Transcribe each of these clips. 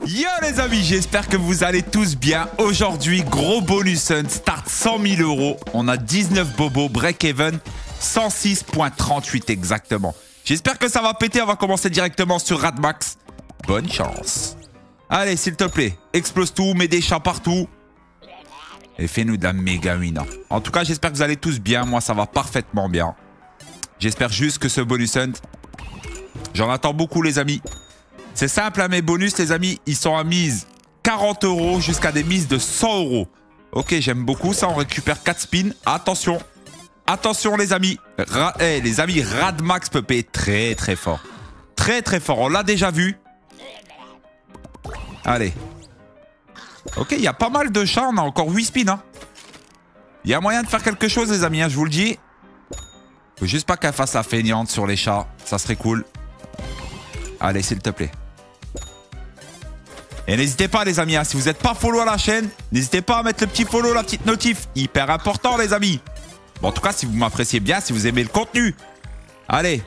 Yo les amis, j'espère que vous allez tous bien. Aujourd'hui, gros bonus hunt, start 100 000 euros. On a 19 bobos, break-even, 106.38 exactement. J'espère que ça va péter, on va commencer directement sur Radmax. Bonne chance. Allez, s'il te plaît, explose tout, mets des chats partout. Et fais-nous de la méga win. En tout cas, j'espère que vous allez tous bien. Moi, ça va parfaitement bien. J'espère juste que ce bonus hunt, j'en attends beaucoup les amis. C'est simple, hein, mes bonus, les amis, ils sont à mise 40 euros jusqu'à des mises de 100 euros. Ok, j'aime beaucoup ça. On récupère 4 spins. Attention. Attention, les amis. Les amis, Radmax peut payer très, très fort. Très, très fort. On l'a déjà vu. Allez. Ok, il y a pas mal de chats. On a encore 8 spins. Hein. Il y a moyen de faire quelque chose, les amis. Hein, je vous le dis. Faut juste pas qu'elle fasse la feignante sur les chats. Ça serait cool. Allez, s'il te plaît. Et n'hésitez pas les amis, hein, si vous n'êtes pas follow à la chaîne, n'hésitez pas à mettre le petit follow, la petite notif. Hyper important les amis. Bon, en tout cas, si vous m'appréciez bien, si vous aimez le contenu. Allez.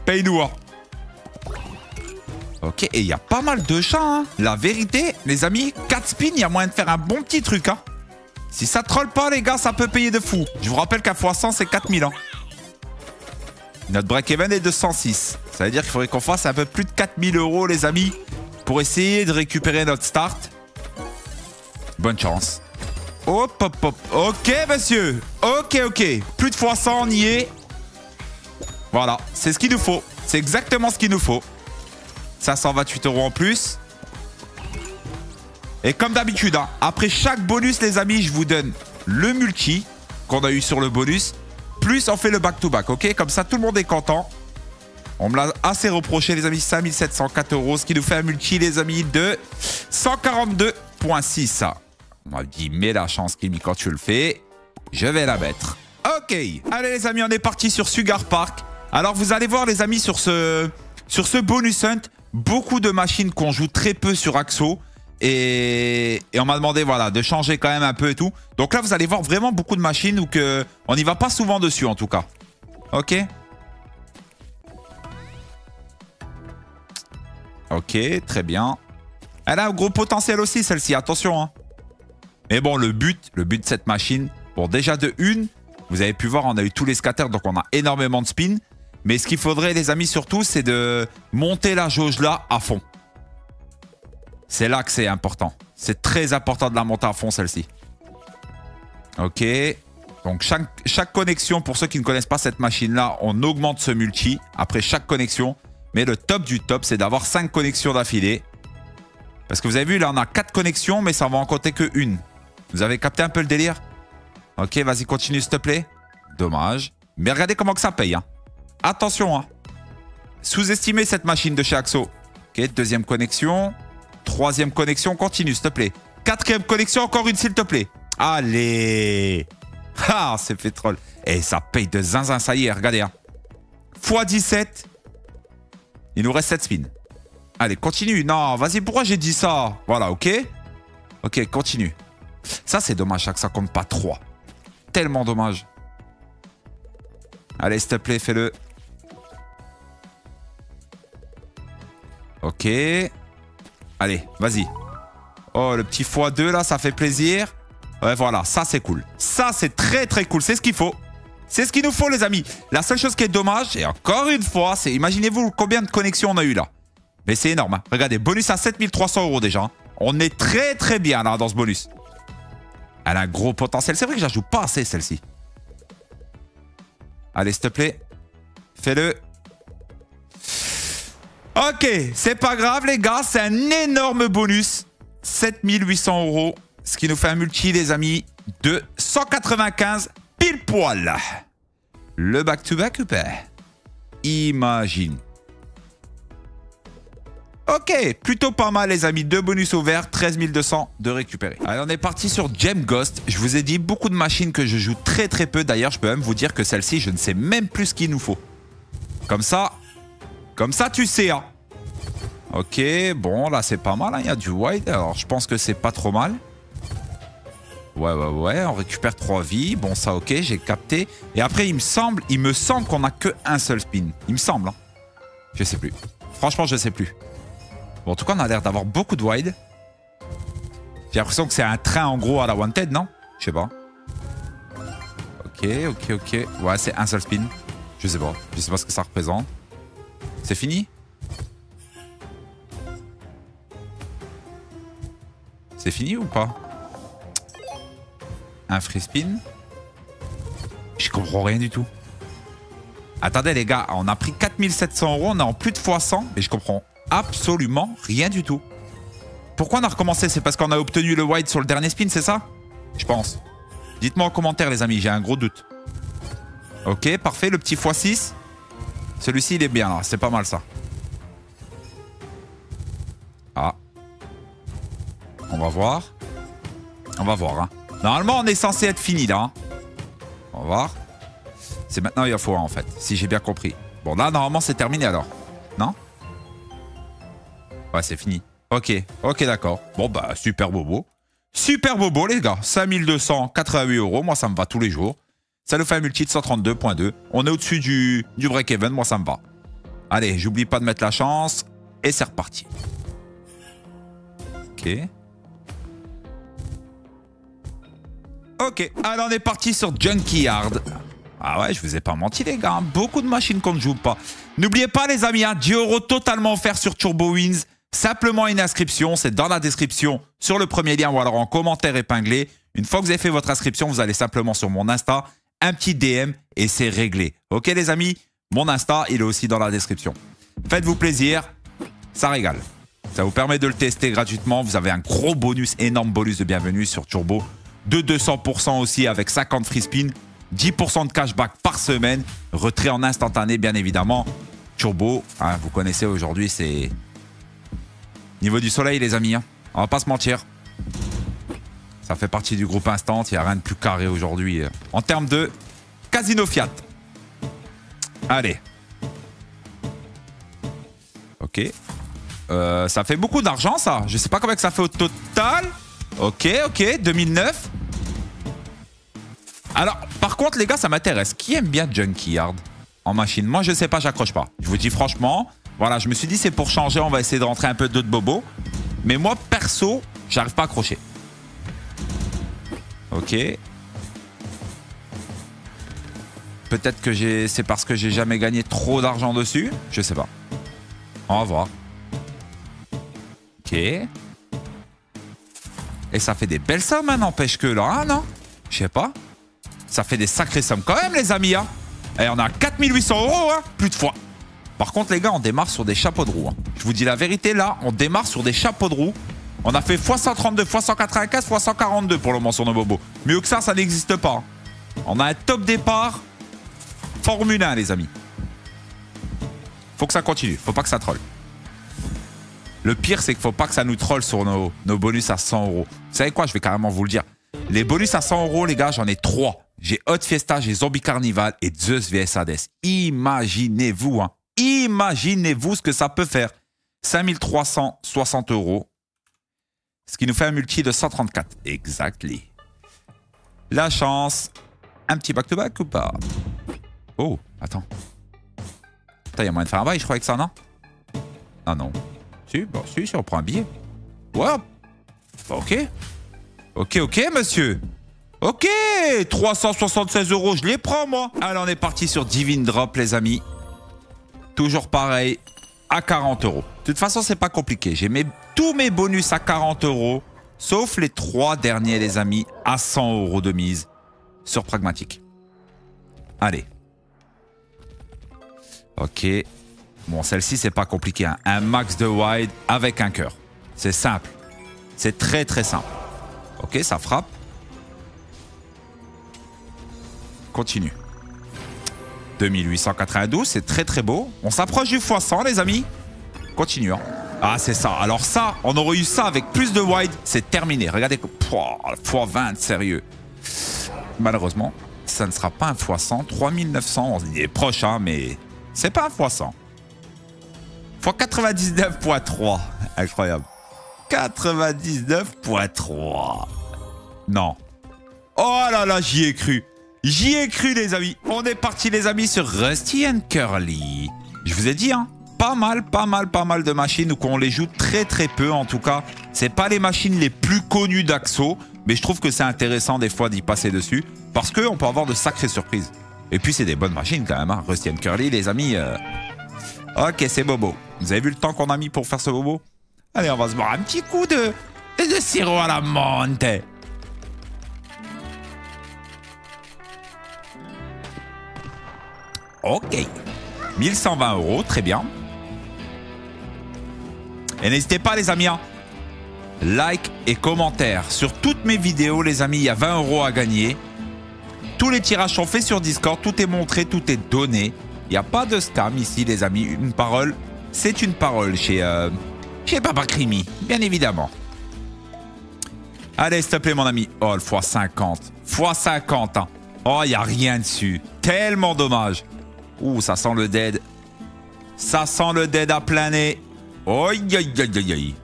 Paye-nous. Hein. Ok, et il y a pas mal de chats. Hein. La vérité, les amis, 4 spins, il y a moyen de faire un bon petit truc. Hein. Si ça troll pas les gars, ça peut payer de fou. Je vous rappelle qu'à x100, c'est 4000. Hein. Notre break-even est de 106. Ça veut dire qu'il faudrait qu'on fasse un peu plus de 4000 euros les amis. Pour essayer de récupérer notre start. Bonne chance. Hop, hop, hop. Ok, monsieur. Ok, ok. Plus de x100, on y est. Voilà, c'est ce qu'il nous faut. C'est exactement ce qu'il nous faut. 528 euros en plus. Et comme d'habitude, hein, après chaque bonus, les amis, je vous donne le multi qu'on a eu sur le bonus. Plus on fait le back-to-back, ok? Comme ça, tout le monde est content. On me l'a assez reproché, les amis. 5704 euros, ce qui nous fait un multi, les amis, de 142.6. On m'a dit, mets la chance, Kimi, quand tu le fais. Je vais la mettre. Ok. Allez, les amis, on est parti sur Sugar Park. Alors, vous allez voir, les amis, sur ce bonus hunt, beaucoup de machines qu'on joue très peu sur Axo. Et on m'a demandé, voilà, de changer quand même un peu et tout. Donc là, vous allez voir vraiment beaucoup de machines où on n'y va pas souvent dessus, en tout cas. Ok. Ok, très bien. Elle a un gros potentiel aussi, celle-ci. Attention. Hein. Mais bon, le but de cette machine, bon, déjà de une, vous avez pu voir, on a eu tous les scatters, donc on a énormément de spin. Mais ce qu'il faudrait, les amis, surtout, c'est de monter la jauge là à fond. C'est là que c'est important. C'est très important de la monter à fond, celle-ci. Ok. Donc, chaque connexion, pour ceux qui ne connaissent pas cette machine-là, on augmente ce multi après chaque connexion. Mais le top du top, c'est d'avoir 5 connexions d'affilée. Parce que vous avez vu, là, on a 4 connexions, mais ça va en compter que une. Vous avez capté un peu le délire? Ok, vas-y, continue, s'il te plaît. Dommage. Mais regardez comment que ça paye. Hein. Attention. Hein. Sous-estimez cette machine de chez Axo. Ok, deuxième connexion. Troisième connexion, continue, s'il te plaît. Quatrième connexion, encore une, s'il te plaît. Allez. Ah, c'est fait troll. Et ça paye de zinzin, ça y est, regardez. Hein. x17. Il nous reste 7 spins. Allez, continue. Non, vas-y, pourquoi j'ai dit ça? Voilà, ok. Ok, continue. Ça, c'est dommage, que ça compte pas 3. Tellement dommage. Allez, s'il te plaît, fais-le. Ok. Allez, vas-y. Oh, le petit x2, là, ça fait plaisir. Ouais, voilà, ça, c'est cool. Ça, c'est très, très cool. C'est ce qu'il faut. C'est ce qu'il nous faut, les amis. La seule chose qui est dommage, et encore une fois, c'est imaginez-vous combien de connexions on a eu là. Mais c'est énorme. Hein. Regardez, bonus à 7300 euros déjà. Hein. On est très très bien là dans ce bonus. Elle a un gros potentiel. C'est vrai que je la joue pas assez celle-ci. Allez, s'il te plaît. Fais-le. Ok, c'est pas grave les gars. C'est un énorme bonus. 7800 euros. Ce qui nous fait un multi, les amis, de 195 pile poil. Le back-to-back ou pas? Imagine. Ok, plutôt pas mal les amis. 2 bonus au vert, 13 200 de récupérer. Allez, on est parti sur Gem Ghost. Je vous ai dit beaucoup de machines que je joue très très peu. D'ailleurs, je peux même vous dire que celle-ci, je ne sais même plus ce qu'il nous faut. Comme ça tu sais. Hein. Ok, bon, là c'est pas mal. Hein. Il y a du wide, alors je pense que c'est pas trop mal. Ouais, on récupère 3 vies. Bon, ça, ok, j'ai capté. Et après, il me semble qu'on a que un seul spin. Il me semble. Hein. Je sais plus. Franchement, je sais plus. Bon, en tout cas, on a l'air d'avoir beaucoup de wide. J'ai l'impression que c'est un train en gros à la Wanted, non? Je sais pas. Ok, ok, ok. Ouais, c'est un seul spin. Je sais pas. Je sais pas ce que ça représente. C'est fini? C'est fini ou pas? Un free spin. Je comprends rien du tout. Attendez les gars, on a pris 4700 €, on est en plus de x100, mais je comprends absolument rien du tout. Pourquoi on a recommencé? C'est parce qu'on a obtenu le wide sur le dernier spin, c'est ça? Je pense. Dites-moi en commentaire les amis, j'ai un gros doute. Ok, parfait, le petit x6. Celui-ci il est bien là, c'est pas mal ça. Ah. On va voir. On va voir. Hein. Normalement on est censé être fini là. Hein. On va voir. C'est maintenant il y a x1 en fait, si j'ai bien compris. Bon là normalement c'est terminé alors. Non? Ouais c'est fini. Ok, ok d'accord. Bon bah super bobo. Super bobo les gars. 5288 €, moi ça me va tous les jours. Ça nous fait un multi de 132.2. On est au-dessus du break-even, moi ça me va. Allez, j'oublie pas de mettre la chance. Et c'est reparti. Ok. Ok, alors on est parti sur Junkyard. Ah ouais, je vous ai pas menti les gars. Hein. Beaucoup de machines qu'on ne joue pas. N'oubliez pas les amis, hein, 10 € totalement offert sur Turbo Wins. Simplement une inscription, c'est dans la description, sur le premier lien ou alors en commentaire épinglé. Une fois que vous avez fait votre inscription, vous allez simplement sur mon Insta, un petit DM et c'est réglé. Ok les amis, mon Insta, il est aussi dans la description. Faites-vous plaisir, ça régale. Ça vous permet de le tester gratuitement. Vous avez un gros bonus, énorme bonus de bienvenue sur Turbo. De 200% aussi avec 50 free spin. 10% de cashback par semaine. Retrait en instantané bien évidemment. Turbo, hein, vous connaissez aujourd'hui, c'est... Niveau du soleil les amis, hein. On va pas se mentir. Ça fait partie du groupe Instant, il n'y a rien de plus carré aujourd'hui en termes de Casino Fiat. Allez. Ok. Ça fait beaucoup d'argent ça. Je sais pas combien que ça fait au total. Ok, ok, 2009. Alors, par contre les gars, ça m'intéresse. Qui aime bien Junkyard en machine? Moi je sais pas, j'accroche pas. Je vous dis franchement, voilà, je me suis dit c'est pour changer, on va essayer de rentrer un peu d'autres bobos. Mais moi perso, j'arrive pas à accrocher. Ok. Peut-être que c'est parce que j'ai jamais gagné trop d'argent dessus. Je sais pas. On va voir. Ok. Et ça fait des belles sommes, hein, n'empêche que là, hein, non? Je sais pas. Ça fait des sacrées sommes quand même, les amis. Hein. Et on a 4800 €, hein, plus de fois. Par contre, les gars, on démarre sur des chapeaux de roue. Hein. Je vous dis la vérité, là, on démarre sur des chapeaux de roue. On a fait x132, x195, x142 pour le moment sur nos bobos. Mieux que ça n'existe pas. Hein. On a un top départ Formule 1, les amis. Faut que ça continue, faut pas que ça troll. Le pire, c'est qu'il faut pas que ça nous troll sur nos bonus à 100 €. Vous savez quoi, je vais carrément vous le dire. Les bonus à 100 €, les gars, j'en ai 3. J'ai Hot Fiesta, j'ai Zombie Carnival et Zeus vs Hades. Imaginez-vous, hein. Imaginez-vous ce que ça peut faire. 5360 €. Ce qui nous fait un multi de 134. Exactly. La chance. Un petit back-to-back ou pas? Oh, attends. Putain, il y a moyen de faire un bail, je crois, avec ça, non? Ah non. Si, bon, si, on prend un billet. Ouais. Ok. Ok, ok, monsieur. Ok, 376 €, je les prends, moi. Allez, on est parti sur Divine Drop, les amis. Toujours pareil, à 40 €. De toute façon, c'est pas compliqué. J'ai tous mes bonus à 40 €, sauf les 3 derniers, les amis, à 100 € de mise sur Pragmatique. Allez. Ok. Bon, celle-ci, c'est pas compliqué. Hein. Un max de wide avec un cœur. C'est simple. C'est très, très simple. Ok, ça frappe. Continue. 2892, c'est très, très beau. On s'approche du x100, les amis. Continuons. Ah, c'est ça. Alors ça, on aurait eu ça avec plus de wide. C'est terminé. Regardez. x20, sérieux. Malheureusement, ça ne sera pas un x100. 3900, on est proche, hein, mais c'est pas un x100. x99.3. Incroyable. 99.3. Non. Oh là là, j'y ai cru. J'y ai cru, les amis. On est parti, les amis, sur Rusty and Curly. Je vous ai dit, hein. pas mal de machines qu'on les joue très peu en tout cas. C'est pas les machines les plus connues d'Axo, mais je trouve que c'est intéressant des fois d'y passer dessus parce qu'on peut avoir de sacrées surprises. Et puis c'est des bonnes machines quand même, hein. Rusty and Curly les amis. Ok, c'est bobo. Vous avez vu le temps qu'on a mis pour faire ce bobo? Allez, on va se boire un petit coup de sirop à la menthe. Ok. 1120 €, très bien. Et n'hésitez pas les amis, hein. Like et commentaire sur toutes mes vidéos les amis, il y a 20 € à gagner. Tous les tirages sont faits sur Discord, tout est montré, tout est donné. Il n'y a pas de scam ici les amis, une parole, c'est une parole chez Papa Crimi, bien évidemment. Allez s'il te plaît mon ami, oh le x50, x50 hein. Oh il n'y a rien dessus, tellement dommage. Ouh, ça sent le dead. Ça sent le dead à plein nez. Oi, aïe, aïe, aïe, aïe.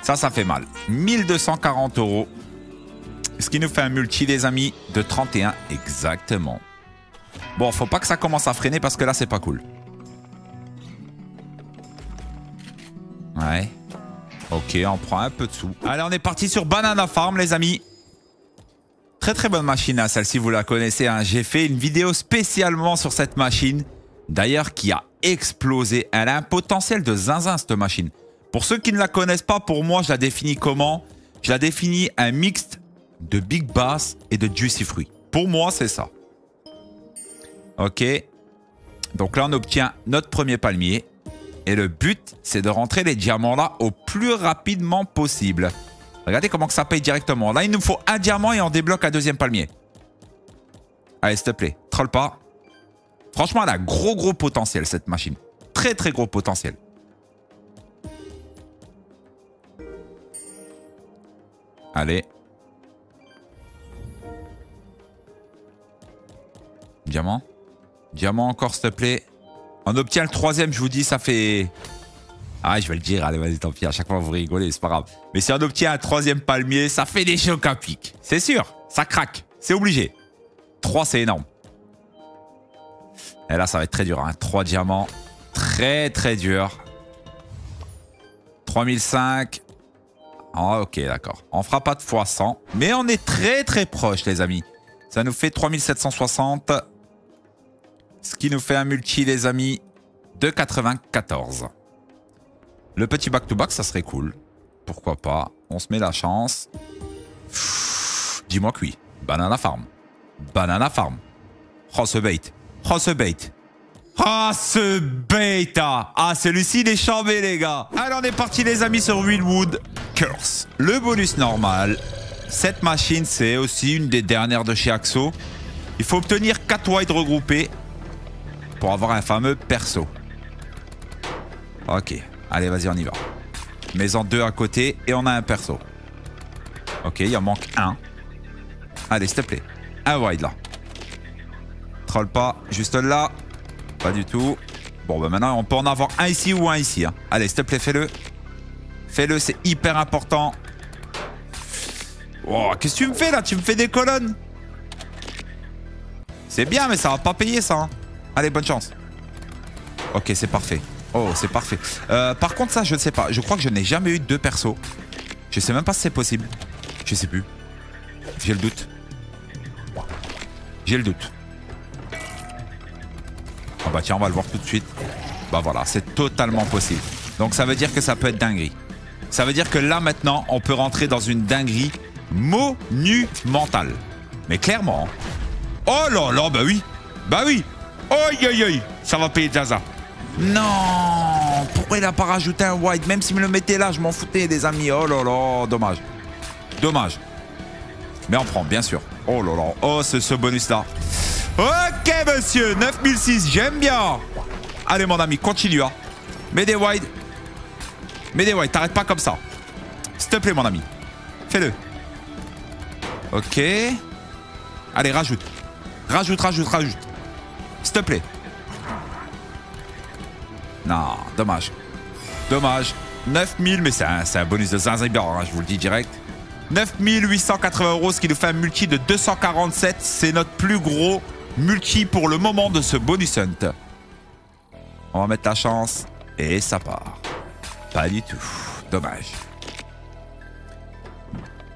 Ça fait mal. 1240 €. Ce qui nous fait un multi, les amis, de 31 exactement. Bon, faut pas que ça commence à freiner parce que là, c'est pas cool. Ouais. Ok, on prend un peu de sous. Allez, on est parti sur Banana Farm, les amis. Très bonne machine, hein, celle-ci, vous la connaissez. Hein. J'ai fait une vidéo spécialement sur cette machine. D'ailleurs, qui a explosé. Elle a un potentiel de zinzin, cette machine. Pour ceux qui ne la connaissent pas, pour moi, je la définis comment? Je la définis un mixte de Big Bass et de Juicy Fruit. Pour moi, c'est ça. Ok. Donc là, on obtient notre premier palmier. Et le but, c'est de rentrer les diamants là au plus rapidement possible. Regardez comment que ça paye directement. Là, il nous faut un diamant et on débloque un deuxième palmier. Allez, s'il te plaît, troll pas. Franchement, elle a gros potentiel, cette machine. Très gros potentiel. Allez. Diamant. Diamant encore, s'il te plaît. On obtient le troisième, je vous dis, ça fait... Ah, je vais le dire, allez, vas-y, tant pis, à chaque fois vous rigolez, c'est pas grave. Mais si on obtient un troisième palmier, ça fait des chocs à pic. C'est sûr, ça craque, c'est obligé. 3, c'est énorme. Et là, ça va être très dur, hein. 3 diamants, très dur. 3005. Ah, ok, d'accord. On fera pas de x100, mais on est très proche, les amis. Ça nous fait 3760. Ce qui nous fait un multi, les amis, de 94. Le petit back-to-back, ça serait cool. Pourquoi pas? On se met la chance. Dis-moi que oui. Banana Farm. Banana Farm. Oh, ce bait. Oh, ce bait. Ah, ce bêta! Ah, celui-ci, il est chambé, les gars. Allez, on est parti, les amis, sur Wildwood Curse. Le bonus normal. Cette machine, c'est aussi une des dernières de chez Axo. Il faut obtenir 4 white regroupés pour avoir un fameux perso. Ok. Allez, vas-y, on y va. Mets-en 2 à côté et on a un perso. Ok, il en manque un. Allez, s'il te plaît. Un wide, là. Troll pas. Juste là. Pas du tout. Bon, bah maintenant, on peut en avoir un ici ou un ici. Hein. Allez, s'il te plaît, fais-le. Fais-le, c'est hyper important. Oh, qu'est-ce que tu me fais, là? Tu me fais des colonnes. C'est bien, mais ça va pas payer, ça. Hein. Allez, bonne chance. Ok, c'est parfait. Oh, c'est parfait. Par contre, ça, je ne sais pas. Je crois que je n'ai jamais eu 2 persos. Je sais même pas si c'est possible. Je sais plus. J'ai le doute. J'ai le doute. Ah bah tiens, on va le voir tout de suite. Bah voilà, c'est totalement possible. Donc ça veut dire que ça peut être dinguerie. Ça veut dire que là, maintenant, on peut rentrer dans une dinguerie monumentale. Mais clairement. Oh là là, bah oui. Bah oui. Aïe aïe aïe. Ça va payer Jaza. Non, pourquoi il n'a pas rajouté un white? Même s'il me le mettait là, je m'en foutais, les amis. Oh là là, dommage. Dommage. Mais on prend, bien sûr. Oh là là, oh, ce bonus-là. Ok, monsieur, 9006, j'aime bien. Allez, mon ami, continue. Hein. Mets des white. Mets des white, t'arrêtes pas comme ça. S'il te plaît, mon ami. Fais-le. Ok. Allez, rajoute. Rajoute. S'il te plaît. Non, dommage. Dommage. 9000, mais c'est un bonus de zinzibor, hein, je vous le dis direct. 9880 €, ce qui nous fait un multi de 247. C'est notre plus gros multi pour le moment de ce bonus hunt. On va mettre la chance. Et ça part. Pas du tout. Dommage.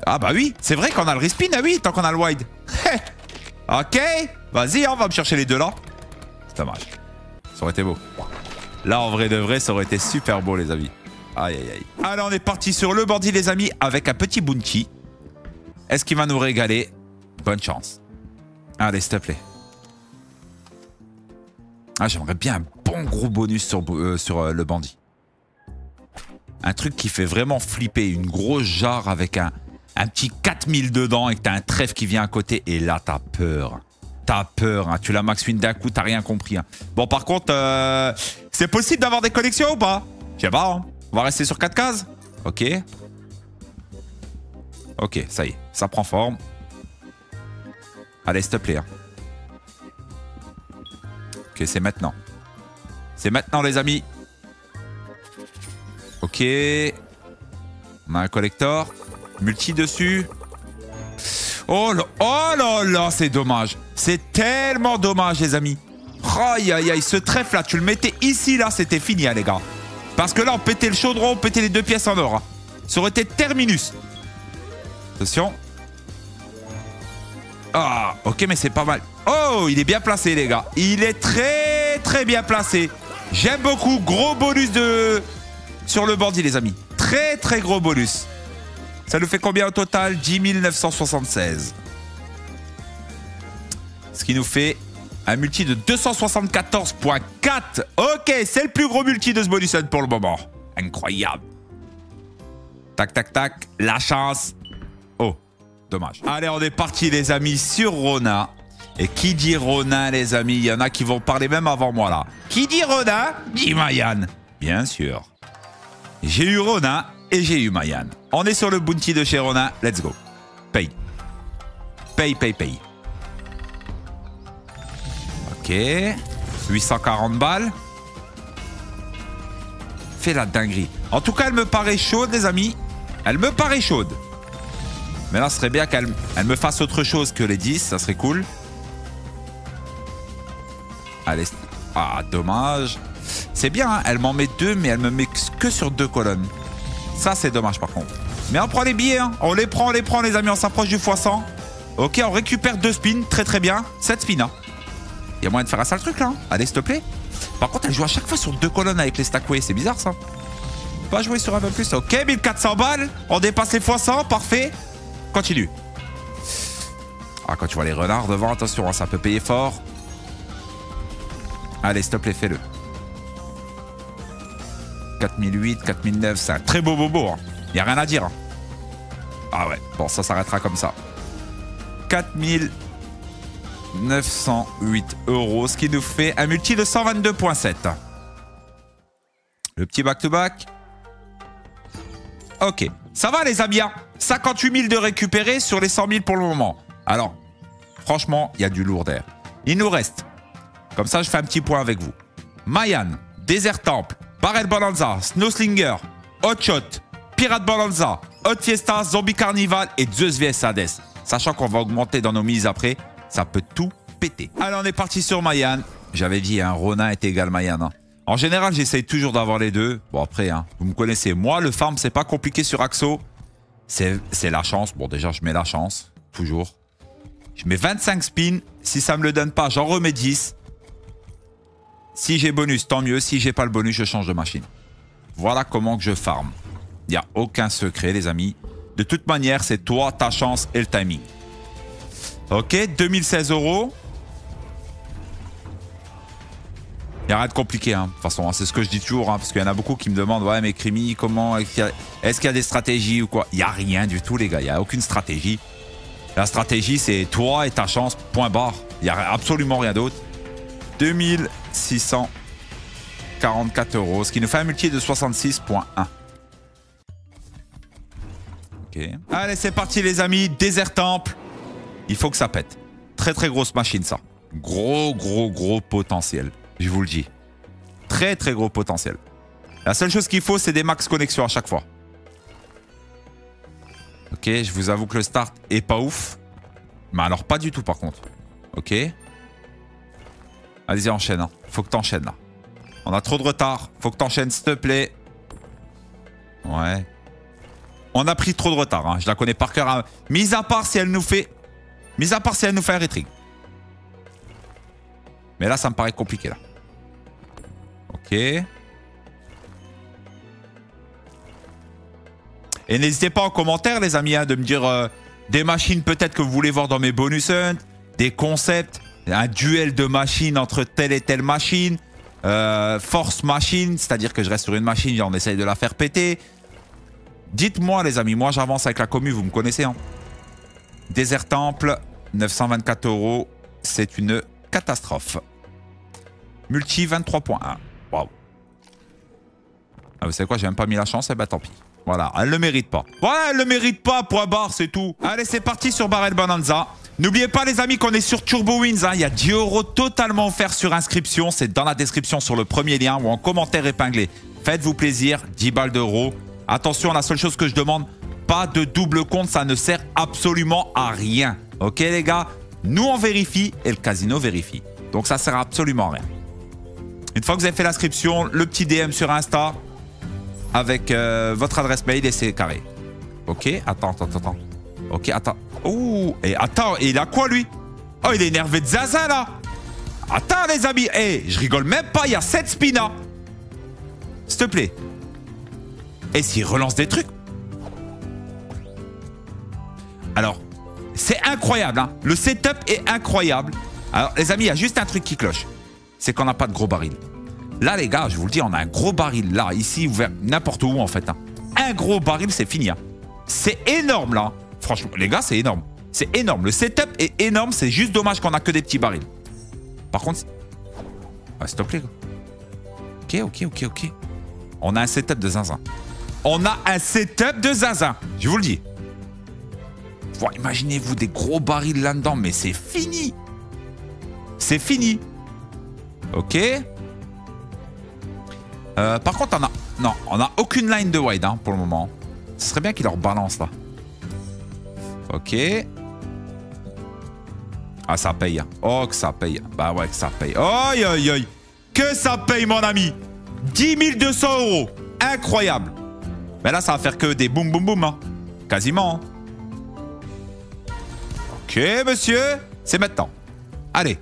Ah bah oui, c'est vrai qu'on a le respin, ah oui, tant qu'on a le wide. Ok, vas-y, on va me chercher les deux là. C'est dommage. Ça aurait été beau. Là, en vrai de vrai, ça aurait été super beau, les amis. Aïe, aïe, aïe. Alors, on est parti sur le bandit, les amis, avec un petit bounty. Est-ce qu'il va nous régaler? Bonne chance. Allez, s'il te plaît. Ah, j'aimerais bien un bon gros bonus sur le bandit. Un truc qui fait vraiment flipper. Une grosse jarre avec un petit 4000 dedans et que t'as un trèfle qui vient à côté. Et là, t'as peur. T'as peur. Hein. Tu la max win d'un coup, t'as rien compris. Hein. Bon, par contre, c'est possible d'avoir des collections ou pas? Je sais pas. Hein. On va rester sur 4 cases. Ok. Ok, ça y est. Ça prend forme. Allez, s'il te plaît. Hein. Ok, c'est maintenant. C'est maintenant, les amis. Ok. On a un collector. Multi dessus. Oh là là, c'est dommage. C'est tellement dommage, les amis. Aïe, aïe, aïe. Ce trèfle-là, tu le mettais ici, là, c'était fini, hein, les gars. Parce que là, on pétait le chaudron, on pétait les 2 pièces en or. Hein. Ça aurait été terminus. Attention. Ah, ok, mais c'est pas mal. Oh, il est bien placé, les gars. Il est très, très bien placé. J'aime beaucoup. Gros bonus sur le bandit, les amis. Très, très gros bonus. Ça nous fait combien au total? 10 976. Ce qui nous fait un multi de 274.4. Ok, c'est le plus gros multi de ce bonus pour le moment. Incroyable. Tac, tac, tac. La chance. Oh, dommage. Allez, on est parti, les amis, sur Ronin. Et qui dit Ronin, les amis? Il y en a qui vont parler même avant moi, là. Qui dit Ronin? Dit Mayan. Bien sûr. J'ai eu Ronin et j'ai eu Mayan. On est sur le bounty de chez Ronin. Let's go. Paye. Paye, paye, paye. Ok. 840 balles. Fais la dinguerie. En tout cas, elle me paraît chaude, les amis. Elle me paraît chaude. Mais là, ce serait bien qu'elle me fasse autre chose que les 10. Ça serait cool. Allez. Ah, dommage. C'est bien, hein, elle m'en met 2, mais elle me met que sur 2 colonnes. Ça, c'est dommage, par contre. Mais on prend les billets, hein. On les prend, les amis. On s'approche du x100. Ok, on récupère 2 spins. Très, très bien. 7 spins, hein. Il y a moyen de faire un sale truc, là. Hein. Allez, s'il te plaît. Par contre, elle joue à chaque fois sur 2 colonnes avec les stackway. C'est bizarre, ça. Pas jouer sur un peu plus. Ok, 1400 balles. On dépasse les x100. Parfait. Continue. Ah, quand tu vois les renards devant, attention, hein, ça peut payer fort. Allez, s'il te plaît, fais-le. 4008, 4009, c'est un très beau bobo. Hein. Il n'y a rien à dire. Hein. Ah ouais, bon, ça s'arrêtera comme ça. 4908 €, ce qui nous fait un multi de 122.7. Le petit back-to-back. Ok, ça va les amis. 58 000 de récupérer sur les 100 000 pour le moment. Alors, franchement, il y a du lourd d'air. Il nous reste, comme ça je fais un petit point avec vous. Mayan, Desert Temple, Barrel Bonanza, Snowslinger, Hotshot, Pirate Bonanza, Hot Fiesta, Zombie Carnival et Zeus vs Hades. Sachant qu'on va augmenter dans nos mises après, ça peut tout péter. Allez, on est parti sur Mayan. J'avais dit, hein, Ronin est égal Mayan. Hein. En général, j'essaye toujours d'avoir les deux. Bon, après, hein, vous me connaissez. Moi, le farm, c'est pas compliqué sur Axo. C'est la chance. Bon, déjà, je mets la chance. Toujours. Je mets 25 spins. Si ça me le donne pas, j'en remets 10. Si j'ai bonus, tant mieux. Si j'ai pas le bonus, je change de machine. Voilà comment que je farm. Il n'y a aucun secret, les amis. De toute manière, c'est toi, ta chance et le timing. Ok, 2016 €. Il n'y a rien de compliqué, hein. De toute façon, hein, c'est ce que je dis toujours, hein, parce qu'il y en a beaucoup qui me demandent, ouais, mais Crimi, comment, est-ce qu'il y a des stratégies ou quoi? Il n'y a rien du tout, les gars. Il n'y a aucune stratégie. La stratégie, c'est toi et ta chance, point barre. Il n'y a absolument rien d'autre. 2644 €, ce qui nous fait un multi de 66.1. Ok. Allez, c'est parti, les amis. Desert Temple. Il faut que ça pète. Très, très grosse machine, ça. Gros, gros, gros potentiel. Je vous le dis. Très, très gros potentiel. La seule chose qu'il faut, c'est des max connexions à chaque fois. Ok, je vous avoue que le start est pas ouf. Mais alors, pas du tout, par contre. Ok. Allez-y, enchaîne. Hein. Faut que t'enchaînes, là. On a trop de retard. Faut que t'enchaînes, s'il te plaît. Ouais. On a pris trop de retard. Hein. Je la connais par cœur. Hein. Mis à part si elle nous fait un retrig. Mais là, ça me paraît compliqué, là. Ok. Et n'hésitez pas en commentaire, les amis, hein, de me dire des machines peut-être que vous voulez voir dans mes bonus hunt, des concepts, un duel de machines entre telle et telle machine, force machine, c'est-à-dire que je reste sur une machine et on essaye de la faire péter. Dites-moi, les amis, moi j'avance avec la commu, vous me connaissez. Hein. Désert Temple, 924 €, c'est une catastrophe. Multi 23.1. Waouh. Ah, vous savez quoi, j'ai même pas mis la chance, et bah tant pis. Voilà, elle le mérite pas. Voilà, elle le mérite pas, point barre, c'est tout. Allez, c'est parti sur Barrel Bonanza. N'oubliez pas, les amis, qu'on est sur Turbo Wins. Hein. Il y a 10 € totalement offerts sur inscription. C'est dans la description sur le premier lien ou en commentaire épinglé. Faites-vous plaisir, 10 balles d'euros. Attention, la seule chose que je demande, pas de double compte, ça ne sert absolument à rien. Ok, les gars? Nous, on vérifie et le casino vérifie. Donc, ça sert absolument à rien. Une fois que vous avez fait l'inscription, le petit DM sur Insta avec votre adresse mail et c'est carré. Ok, attends. Ok, attends. Ouh, et attends, et il a quoi, lui? Oh, il est énervé de Zaza, là. Attends, les amis. Eh, je rigole même pas, il y a 7 spinas. S'il te plaît. Et s'il relance des trucs? Alors, c'est incroyable, hein. Le setup est incroyable. Alors, les amis, il y a juste un truc qui cloche. C'est qu'on n'a pas de gros baril. Là, les gars, je vous le dis, on a un gros baril, là, ici, ouvert n'importe où, en fait. Hein. Un gros baril, c'est fini. Hein. C'est énorme, là. Franchement, les gars, c'est énorme. C'est énorme. Le setup est énorme. C'est juste dommage qu'on a que des petits barils. Par contre... Ah, s'il te plaît, quoi. Ok. On a un setup de zinzin. On a un setup de zinzin. Je vous le dis. Bon, imaginez-vous des gros barils là-dedans, mais c'est fini. C'est fini. Ok. Par contre, on a aucune line de wide hein, pour le moment. Ce serait bien qu'il leur balance là. Ok. Ah, ça paye. Oh, que ça paye. Bah ouais, que ça paye. Aïe. Que ça paye, mon ami. 10 200 €. Incroyable. Mais là, ça va faire que des boum boum boum. Hein. Quasiment. Hein. Ok, monsieur. C'est maintenant. Allez.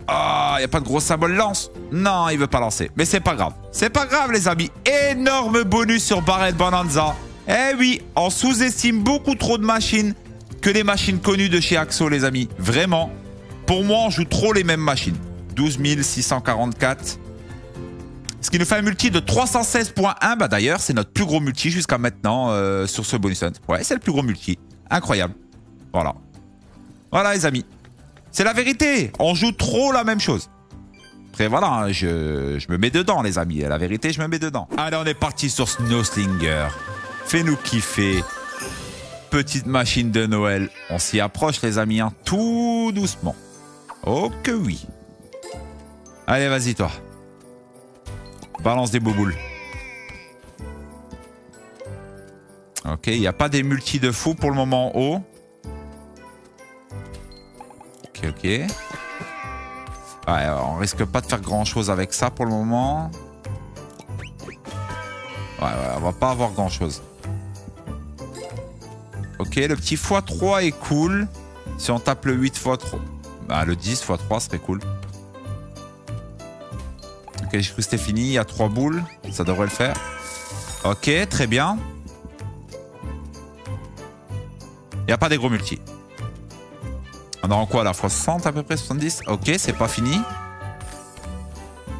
Ah, il n'y a pas de gros symbole lance. Non, il veut pas lancer. Mais c'est pas grave. C'est pas grave, les amis. Énorme bonus sur Barrel Bonanza. Eh oui, on sous-estime beaucoup trop de machines que les machines connues de chez Axo, les amis. Vraiment. Pour moi, on joue trop les mêmes machines. 12 644. Ce qui nous fait un multi de 316.1. Bah d'ailleurs, c'est notre plus gros multi jusqu'à maintenant sur ce bonus hunt. Ouais, c'est le plus gros multi. Incroyable. Voilà. Voilà, les amis. C'est la vérité. On joue trop la même chose. Après, voilà, hein, je me mets dedans, les amis. La vérité, je me mets dedans. Allez, on est parti sur Snowslinger. Fais-nous kiffer. Petite machine de Noël. On s'y approche, les amis, hein, tout doucement. Oh que oui. Allez, vas-y, toi. Balance des bouboules. Ok, il n'y a pas des multis de fou pour le moment en haut. Ok. Ouais, on risque pas de faire grand chose avec ça pour le moment. Ouais, on va pas avoir grand chose. Ok, le petit x3 est cool. Si on tape le 8 x3, bah, le 10 x3 serait cool. Ok, j'ai cru que c'était fini. Il y a 3 boules. Ça devrait le faire. Ok, très bien. Il n'y a pas des gros multis. On est en quoi là? x60 à peu près? 70? Ok, c'est pas fini.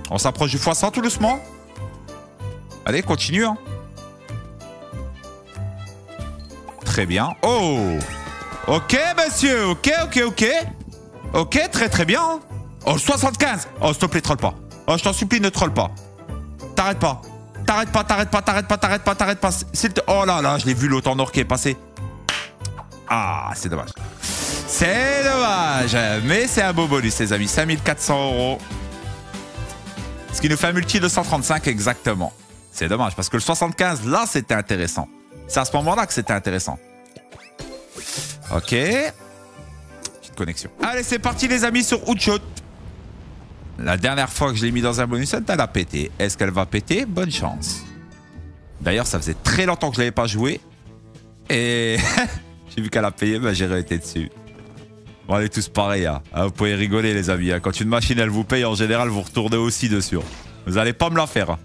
On s'approche du x100 tout doucement. Allez, continue. Hein. Très bien. Oh! Ok, monsieur. Ok. Ok, très bien. Hein. Oh, 75. Oh, s'il te plaît, troll pas. Oh, je t'en supplie, ne troll pas. T'arrêtes pas. T'arrêtes pas. Oh là, je l'ai vu l'autant d'or qui est passé. Ah, c'est dommage. C'est dommage. Mais c'est un beau bonus, les amis. 5400 €. Ce qui nous fait un multi de 135 exactement. C'est dommage parce que le 75, là, c'était intéressant. C'est à ce moment-là que c'était intéressant. Ok. Petite connexion. Allez, c'est parti, les amis, sur Outshot. La dernière fois que je l'ai mis dans un bonus hunt, elle a pété. Est-ce qu'elle va péter? Bonne chance. D'ailleurs, ça faisait très longtemps que je ne l'avais pas joué. Et j'ai vu qu'elle a payé, ben, j'ai réété dessus. Bon, on est tous pareils. Hein. Vous pouvez rigoler, les amis. Hein. Quand une machine, elle vous paye, en général, vous retournez aussi dessus. Vous n'allez pas me la faire. Hein.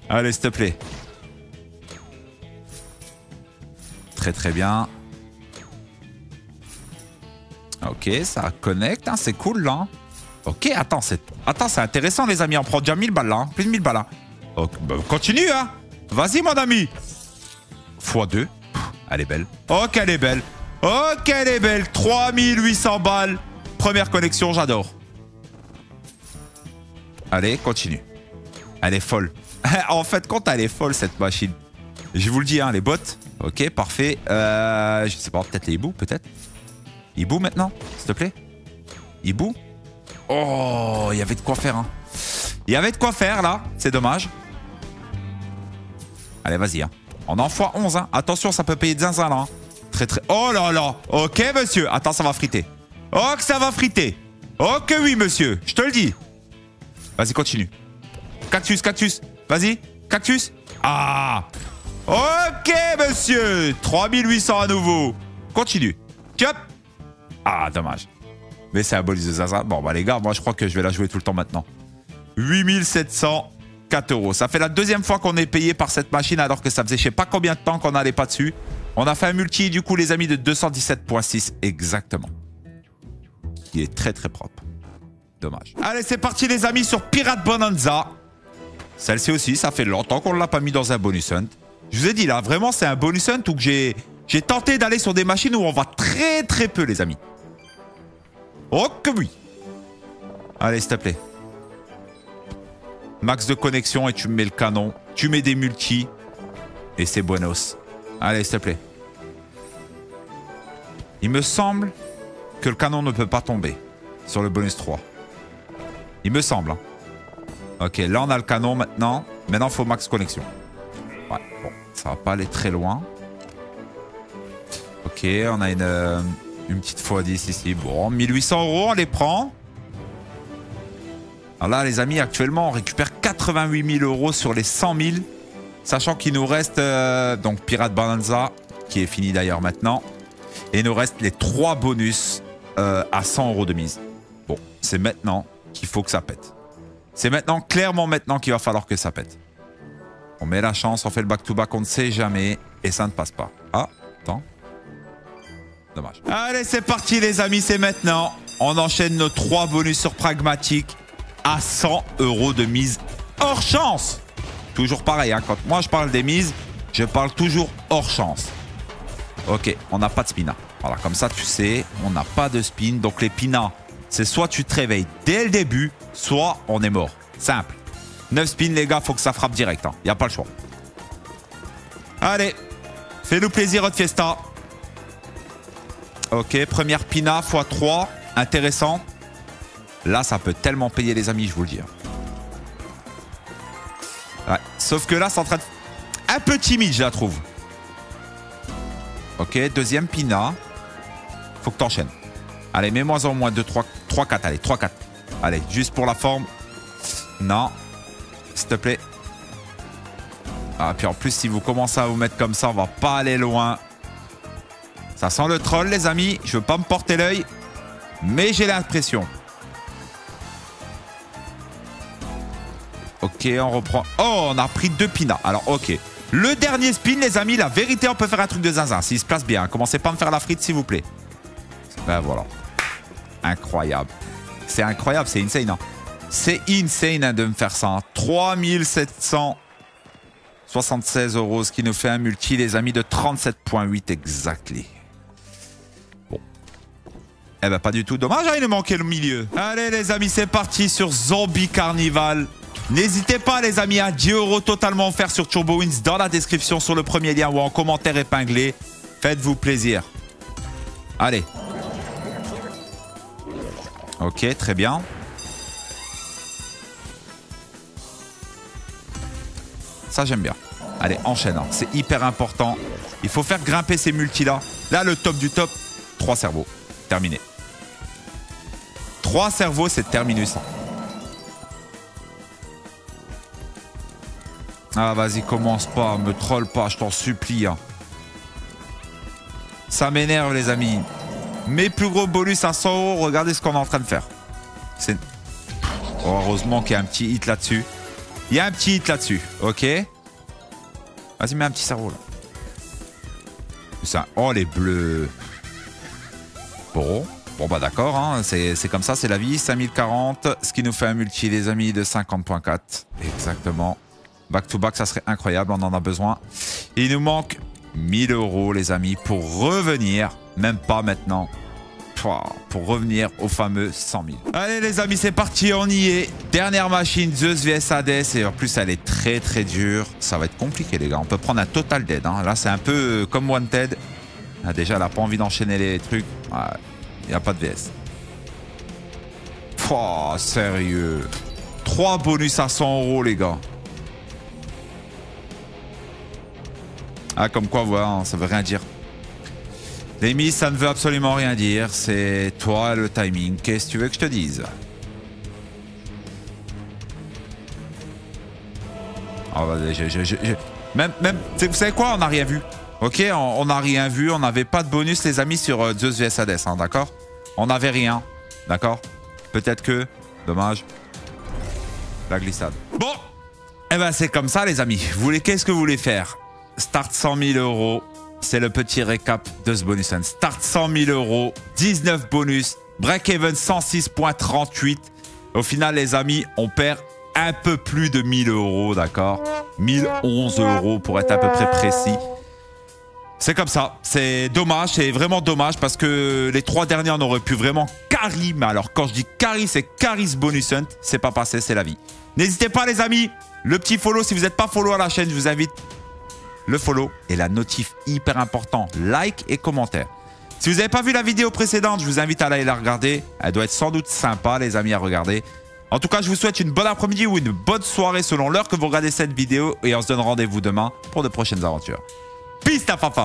Allez, s'il te plaît. Très, très bien. Ok, ça connecte. Hein. C'est cool, là. Ok, attends, c'est intéressant, les amis. On prend déjà 1000 balles, là. Hein. Plus de 1000 balles. Hein. Okay, bah, continue, hein. Vas-y, mon ami. x2. Elle est belle. Ok, elle est belle. Ok, elle est belle. 3800 balles. Première connexion, j'adore. Allez, continue. Elle est folle. En fait, quand elle est folle, cette machine. Je vous le dis, hein, les bots. Ok, parfait. Je sais pas, peut-être les hiboux, peut-être. Hibou maintenant, s'il te plaît. Hibou. Oh, il y avait de quoi faire, hein. Il y avait de quoi faire, là. C'est dommage. Allez, vas-y, hein. On en x11, hein. Attention, ça peut payer de zinzin, là. Hein. Très, très... Oh là là. Ok, monsieur. Attends, ça va friter. Oh, que ça va friter. Oh, que oui, monsieur. Je te le dis. Vas-y, continue. Cactus, cactus. Vas-y. Cactus. Ah. Ok, monsieur. 3800 à nouveau. Continue. Tiop. Ah, dommage. Mais c'est un bonus de zinzin. Bon, bah, les gars, moi, je crois que je vais la jouer tout le temps maintenant. 8704 €. Ça fait la deuxième fois qu'on est payé par cette machine alors que ça faisait je sais pas combien de temps qu'on n'allait pas dessus. On a fait un multi, du coup, les amis, de 217.6 exactement. Qui est très, très propre. Dommage. Allez, c'est parti, les amis, sur Pirate Bonanza. Celle-ci aussi, ça fait longtemps qu'on ne l'a pas mis dans un bonus hunt. Je vous ai dit, là, vraiment, c'est un bonus hunt où j'ai tenté d'aller sur des machines où on va très, très peu, les amis. Oh que oui. Allez, s'il te plaît. Max de connexion et tu me mets le canon. Tu mets des multis. Et c'est buenos. Allez, s'il te plaît. Il me semble que le canon ne peut pas tomber sur le bonus 3. Il me semble. Hein. Ok, là on a le canon maintenant. Maintenant, il faut max connexion. Ouais, bon, ça va pas aller très loin. Ok, on a une petite x10 ici. Bon, 1800 €, on les prend. Alors là, les amis, actuellement, on récupère 88 000 € sur les 100 000. Sachant qu'il nous reste donc Pirate Bonanza, qui est fini d'ailleurs maintenant. Et il nous reste les 3 bonus à 100 € de mise. Bon, c'est maintenant qu'il faut que ça pète. C'est maintenant, clairement maintenant, qu'il va falloir que ça pète. On met la chance, on fait le back-to-back, on ne sait jamais. Et ça ne passe pas. Ah, attends. Dommage. Allez, c'est parti, les amis, c'est maintenant. On enchaîne nos 3 bonus sur Pragmatique à 100 € de mise hors chance. Toujours pareil, hein. Quand moi je parle des mises, je parle toujours hors chance. Ok, on n'a pas de spin. Voilà, comme ça tu sais, on n'a pas de spin. Donc les pinas, c'est soit tu te réveilles dès le début, soit on est mort. Simple. 9 spins, les gars, faut que ça frappe direct. Il n'y a pas le choix. Allez, fais-nous plaisir, Hot Fiesta. Ok, première pina x3. Intéressant. Là, ça peut tellement payer, les amis, je vous le dis. Ouais. Sauf que là, c'est en train de... un peu timide, je la trouve. Ok, deuxième pina. Faut que t'enchaînes. Allez, mets-moi en moins 2, 3, 3, 4. Allez, 3, 4. Allez, juste pour la forme. Non. S'il te plaît. Ah, puis en plus, si vous commencez à vous mettre comme ça, on va pas aller loin. Ça sent le troll, les amis. Je veux pas me porter l'œil. Mais j'ai l'impression. Ok, on reprend. Oh, on a pris 2 pinas. Alors, ok. Le dernier spin, les amis, la vérité, on peut faire un truc de zinzin. S'il se place bien. Commencez pas à me faire la frite, s'il vous plaît. Ben voilà. Incroyable. C'est incroyable, c'est insane. Hein. C'est insane, hein, de me faire ça. Hein. 3776 €, ce qui nous fait un multi, les amis, de 37.8 exactly. Bon. Eh ben, pas du tout. Dommage, hein, il nous manquait le milieu. Allez, les amis, c'est parti sur Zombie Carnival. N'hésitez pas, les amis, à 10 € totalement offert sur Turbo Wins dans la description, sur le premier lien ou en commentaire épinglé. Faites-vous plaisir. Allez. Ok, très bien. Ça, j'aime bien. Allez, enchaîne. Hein. C'est hyper important. Il faut faire grimper ces multis-là. Là, le top du top. 3 cerveaux. Terminé. 3 cerveaux, c'est terminus. Ah, vas-y, commence pas, me troll pas, je t'en supplie. Hein. Ça m'énerve, les amis. Mes plus gros bonus à 100 €, regardez ce qu'on est en train de faire. C'est... Oh, heureusement qu'il y a un petit hit là-dessus. Il y a un petit hit là-dessus, ok. Vas-y, mets un petit cerveau, là. Ça... Oh, les bleus. Bon, bah d'accord, hein. C'est comme ça, c'est la vie. 5040, ce qui nous fait un multi, les amis, de 50.4. Exactement. Back to back, ça serait incroyable, on en a besoin. Il nous manque 1000 €, les amis, pour revenir, même pas maintenant, pour revenir au fameux 100 000. Allez, les amis, c'est parti, on y est. Dernière machine, Zeus vs Hades, et en plus, elle est très, très dure. Ça va être compliqué, les gars. On peut prendre un total dead. Hein. Là, c'est un peu comme Wanted. Ah, déjà, elle n'a pas envie d'enchaîner les trucs. Il n'y a pas de VS. Oh, sérieux. 3 bonus à 100 €, les gars. Ah, comme quoi, voilà, hein, ça veut rien dire. Les miss, ça ne veut absolument rien dire. C'est toi le timing. Qu'est-ce que tu veux que je te dise? Oh, vas-y, même, vous savez quoi? On n'a rien vu. Ok, on n'a rien vu. On n'avait pas de bonus, les amis, sur Zeus vs Hades, hein, d'accord? On n'avait rien, d'accord? Peut-être que... Dommage. La glissade. Bon, eh ben c'est comme ça, les amis. Qu'est-ce que vous voulez faire? Start 100 000 €. C'est le petit récap de ce bonus. Start 100 000 €. 19 bonus. Break-even 106.38. Au final, les amis, on perd un peu plus de 1000 €, d'accord? 1011 € pour être à peu près précis. C'est comme ça. C'est dommage. C'est vraiment dommage parce que les 3 derniers, on aurait pu vraiment carry. Mais alors, quand je dis carry, c'est carry ce bonus hunt. C'est pas passé, c'est la vie. N'hésitez pas, les amis. Le petit follow, si vous n'êtes pas follow à la chaîne, je vous invite. Le follow et la notif hyper important. Like et commentaire. Si vous n'avez pas vu la vidéo précédente, je vous invite à aller la regarder. Elle doit être sans doute sympa, les amis, à regarder. En tout cas, je vous souhaite une bonne après-midi ou une bonne soirée selon l'heure que vous regardez cette vidéo. Et on se donne rendez-vous demain pour de prochaines aventures. Peace, ta fafa!